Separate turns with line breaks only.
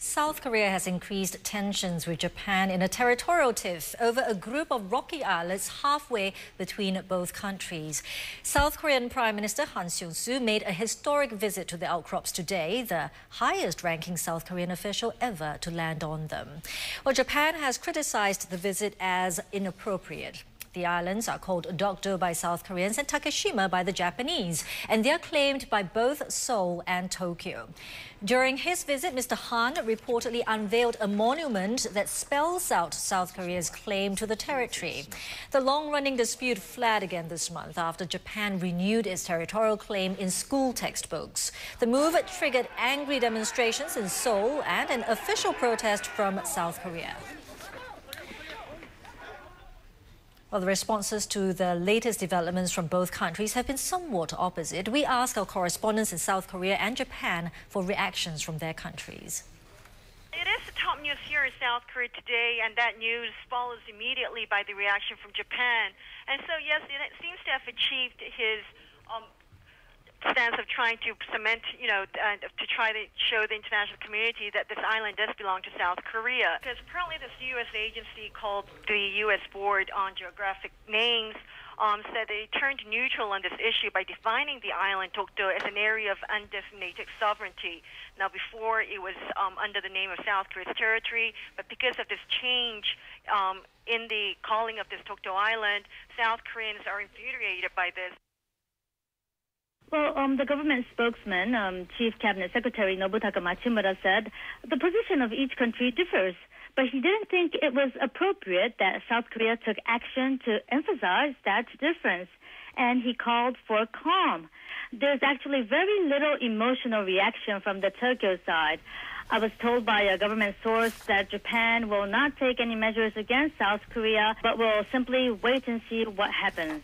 South Korea has increased tensions with Japan in a territorial tiff over a group of rocky islets halfway between both countries. South Korean Prime Minister Han Seung-soo made a historic visit to the outcrops today, the highest-ranking South Korean official ever to land on them. Well, Japan has criticized the visit as inappropriate. The islands are called Dokdo by South Koreans and Takeshima by the Japanese, and they are claimed by both Seoul and Tokyo. During his visit, Mr. Han reportedly unveiled a monument that spells out South Korea's claim to the territory. The long-running dispute flared again this month after Japan renewed its territorial claim in school textbooks. The move triggered angry demonstrations in Seoul and an official protest from South Korea. Well, the responses to the latest developments from both countries have been somewhat opposite. We ask our correspondents in South Korea and Japan for reactions from their countries.
It is the top news here in South Korea today, and that news follows immediately by the reaction from Japan. And so, yes, it seems to have achieved his stance of trying to cement, to try to show the international community that this island does belong to South Korea. Because apparently this U.S. agency called the U.S. Board on Geographic Names said they turned neutral on this issue by defining the island Dokdo as an area of undesignated sovereignty. Now, before it was under the name of South Korea's territory, but because of this change in the calling of this Dokdo Island, South Koreans are infuriated by this.
Well, the government spokesman, Chief Cabinet Secretary Nobutaka Machimura said the position of each country differs, but he didn't think it was appropriate that South Korea took action to emphasize that difference, and he called for calm. There's actually very little emotional reaction from the Tokyo side. I was told by a government source that Japan will not take any measures against South Korea, but will simply wait and see what happens.